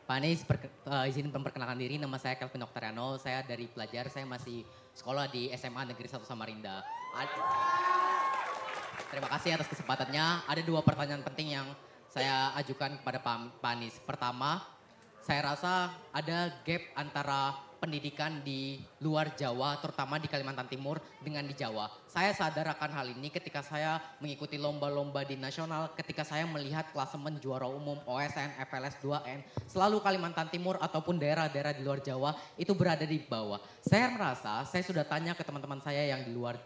Pak Anies, izin memperkenalkan diri, nama saya Kelvin Octariano, saya dari pelajar, saya masih sekolah di SMA Negeri 1 Samarinda. Terima kasih atas kesempatannya. Ada 2 pertanyaan penting yang saya ajukan kepada Pak Anies. Pertama, saya rasa ada gap antara pendidikan di luar Jawa, terutama di Kalimantan Timur dengan di Jawa. Saya sadar akan hal ini ketika saya mengikuti lomba-lomba di nasional, ketika saya melihat klasemen juara umum OSN, FLS 2N, selalu Kalimantan Timur ataupun daerah-daerah di luar Jawa itu berada di bawah. Saya merasa, saya sudah tanya ke teman-teman saya yang di luar,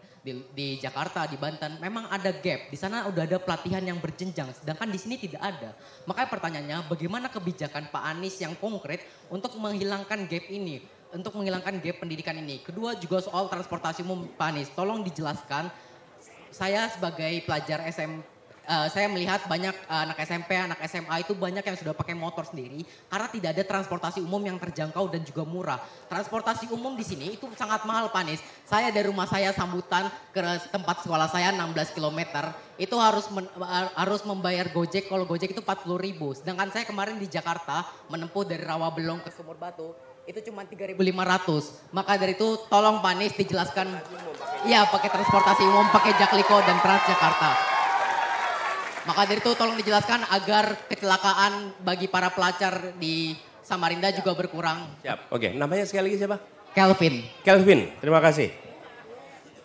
di Jakarta, di Banten, memang ada gap. Di sana udah ada pelatihan yang berjenjang, sedangkan di sini tidak ada. Makanya pertanyaannya, bagaimana kebijakan Pak Anies yang konkret untuk menghilangkan gap ini? Untuk menghilangkan gap pendidikan ini. Kedua juga soal transportasi umum, Pak Anies. Tolong dijelaskan, saya sebagai pelajar saya melihat banyak anak SMP, anak SMA itu banyak yang sudah pakai motor sendiri karena tidak ada transportasi umum yang terjangkau dan juga murah. Transportasi umum di sini itu sangat mahal, Pak Anies. Saya dari rumah saya Sambutan ke tempat sekolah saya 16 km itu harus membayar Gojek. Kalau Gojek itu 40.000. Sedangkan saya kemarin di Jakarta menempuh dari Rawabelong ke Sumur Batu itu cuma 3.500. Maka dari itu tolong Pak Anies dijelaskan. Iya, pakai transportasi umum, pakai Jakliko dan Transjakarta. Maka dari itu tolong dijelaskan agar kecelakaan bagi para pelajar di Samarinda juga berkurang. Siap, oke. Namanya sekali lagi siapa? Kelvin. Kelvin, terima kasih.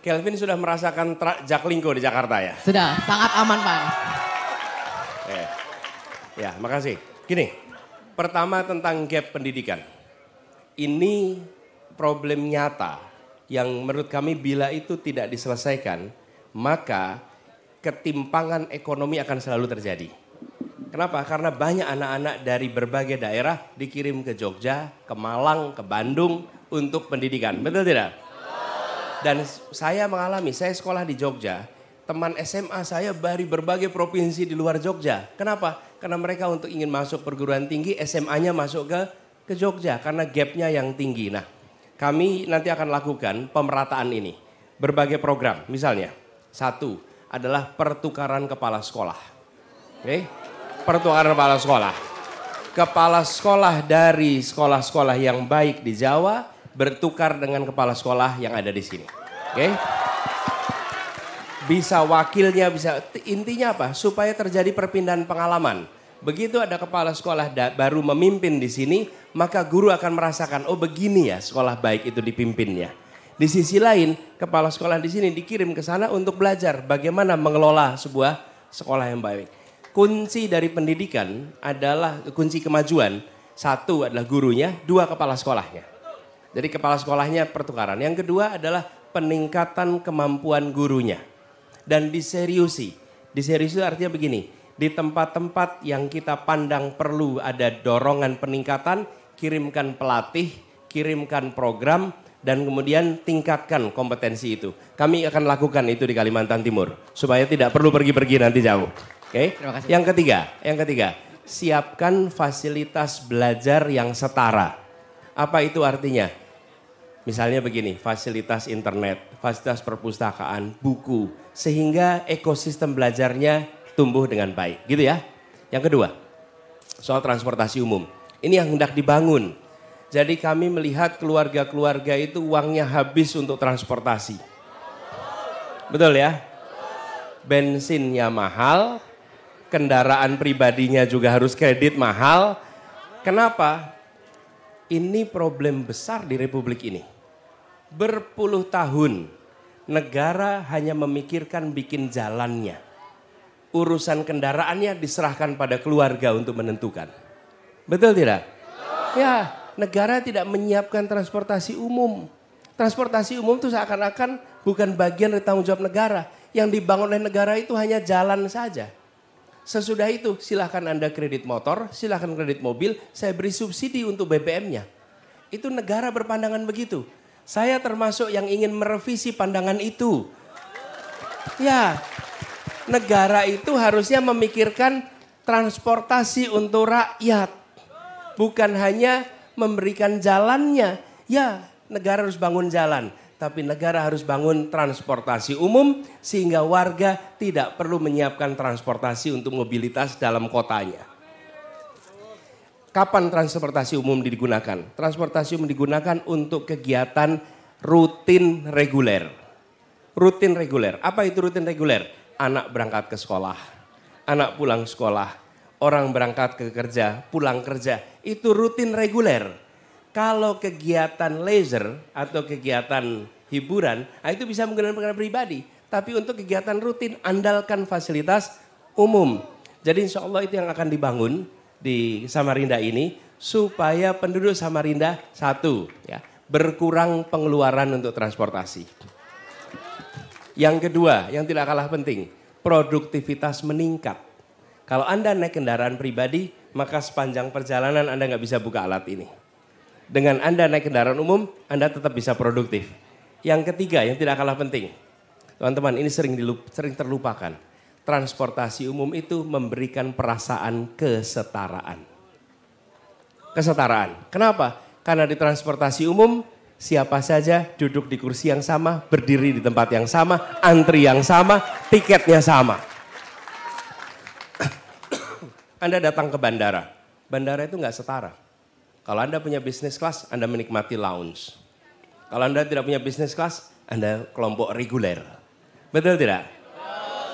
Kelvin sudah merasakan Jaklinko di Jakarta ya? Sudah, sangat aman Pak. Ya, makasih. Gini, pertama tentang gap pendidikan. Ini problem nyata yang menurut kami bila itu tidak diselesaikan, maka ketimpangan ekonomi akan selalu terjadi. Kenapa? Karena banyak anak-anak dari berbagai daerah dikirim ke Jogja, ke Malang, ke Bandung untuk pendidikan. Betul tidak? Dan saya mengalami, saya sekolah di Jogja, teman SMA saya dari berbagai provinsi di luar Jogja. Kenapa? Karena mereka untuk ingin masuk perguruan tinggi, SMA-nya masuk ke Jogja karena gapnya yang tinggi. Nah, kami nanti akan lakukan pemerataan ini. Berbagai program, misalnya. 1 adalah pertukaran kepala sekolah. Oke? Pertukaran kepala sekolah. Kepala sekolah dari sekolah-sekolah yang baik di Jawa bertukar dengan kepala sekolah yang ada di sini. Oke? Bisa wakilnya, bisa intinya apa? Supaya terjadi perpindahan pengalaman. Begitu ada kepala sekolah baru memimpin di sini, maka guru akan merasakan, oh begini ya sekolah baik itu dipimpinnya. Di sisi lain, kepala sekolah di sini dikirim ke sana untuk belajar bagaimana mengelola sebuah sekolah yang baik. Kunci dari pendidikan adalah, kunci kemajuan, 1 adalah gurunya, 2 kepala sekolahnya. Jadi kepala sekolahnya pertukaran. Yang kedua adalah peningkatan kemampuan gurunya. Dan diseriusi. Diseriusi artinya begini. Di tempat-tempat yang kita pandang perlu ada dorongan peningkatan, kirimkan pelatih, kirimkan program, dan kemudian tingkatkan kompetensi itu. Kami akan lakukan itu di Kalimantan Timur, supaya tidak perlu pergi-pergi nanti jauh. Oke? Terima kasih. Yang ketiga, siapkan fasilitas belajar yang setara. Apa itu artinya? Misalnya begini, fasilitas internet, fasilitas perpustakaan, buku, sehingga ekosistem belajarnya tumbuh dengan baik, gitu ya. Yang kedua, soal transportasi umum. Ini yang hendak dibangun. Jadi kami melihat keluarga-keluarga itu uangnya habis untuk transportasi. Betul ya? Bensinnya mahal, kendaraan pribadinya juga harus kredit mahal. Kenapa? Ini problem besar di Republik ini. Berpuluh tahun negara hanya memikirkan bikin jalannya. Urusan kendaraannya diserahkan pada keluarga untuk menentukan. Betul tidak? Ya, negara tidak menyiapkan transportasi umum. Transportasi umum itu seakan-akan bukan bagian dari tanggung jawab negara. Yang dibangun oleh negara itu hanya jalan saja. Sesudah itu silahkan Anda kredit motor, silahkan kredit mobil, saya beri subsidi untuk BBM-nya. Itu negara berpandangan begitu. Saya termasuk yang ingin merevisi pandangan itu. Ya, negara itu harusnya memikirkan transportasi untuk rakyat. Bukan hanya memberikan jalannya. Ya, negara harus bangun jalan. Tapi negara harus bangun transportasi umum sehingga warga tidak perlu menyiapkan transportasi untuk mobilitas dalam kotanya. Kapan transportasi umum digunakan? Transportasi umum digunakan untuk kegiatan rutin reguler. Rutin reguler. Apa itu rutin reguler? Anak berangkat ke sekolah, anak pulang sekolah, orang berangkat ke kerja, pulang kerja. Itu rutin reguler. Kalau kegiatan leisure atau kegiatan hiburan, itu bisa menggunakan kendaraan pribadi. Tapi untuk kegiatan rutin, andalkan fasilitas umum. Jadi insya Allah itu yang akan dibangun di Samarinda ini, supaya penduduk Samarinda satu, ya, berkurang pengeluaran untuk transportasi. Yang kedua, yang tidak kalah penting, produktivitas meningkat. Kalau Anda naik kendaraan pribadi, maka sepanjang perjalanan Anda nggak bisa buka alat ini. Dengan Anda naik kendaraan umum, Anda tetap bisa produktif. Yang ketiga, yang tidak kalah penting, teman-teman, ini sering terlupakan. Transportasi umum itu memberikan perasaan kesetaraan. Kesetaraan. Kenapa? Karena di transportasi umum siapa saja duduk di kursi yang sama, berdiri di tempat yang sama, antri yang sama, tiketnya sama. Anda datang ke bandara. Bandara itu nggak setara. Kalau Anda punya business class, Anda menikmati lounge. Kalau Anda tidak punya business class, Anda kelompok reguler. Betul tidak?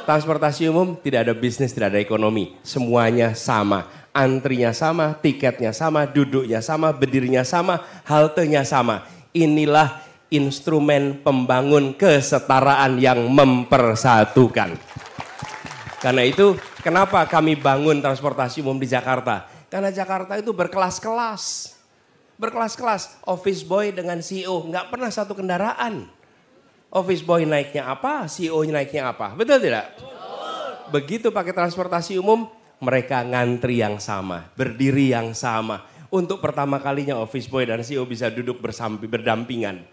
Transportasi umum tidak ada bisnis, tidak ada ekonomi. Semuanya sama. Antrinya sama, tiketnya sama, duduknya sama, berdirinya sama, haltenya sama. Inilah instrumen pembangun kesetaraan yang mempersatukan. Karena itu kenapa kami bangun transportasi umum di Jakarta? Karena Jakarta itu berkelas-kelas. Berkelas-kelas. Office boy dengan CEO nggak pernah satu kendaraan. Office boy naiknya apa, CEO-nya naiknya apa. Betul tidak? Begitu pakai transportasi umum, mereka ngantri yang sama, berdiri yang sama. Untuk pertama kalinya office boy dan CEO bisa duduk berdampingan.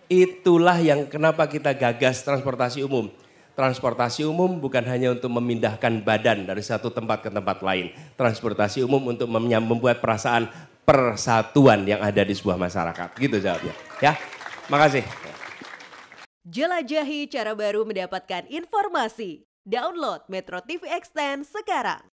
Itulah yang kenapa kita gagas transportasi umum. Transportasi umum bukan hanya untuk memindahkan badan dari satu tempat ke tempat lain. Transportasi umum untuk membuat perasaan persatuan yang ada di sebuah masyarakat. Gitu jawabnya. Ya, makasih. Jelajahi cara baru mendapatkan informasi. Download Metro TV Extend sekarang.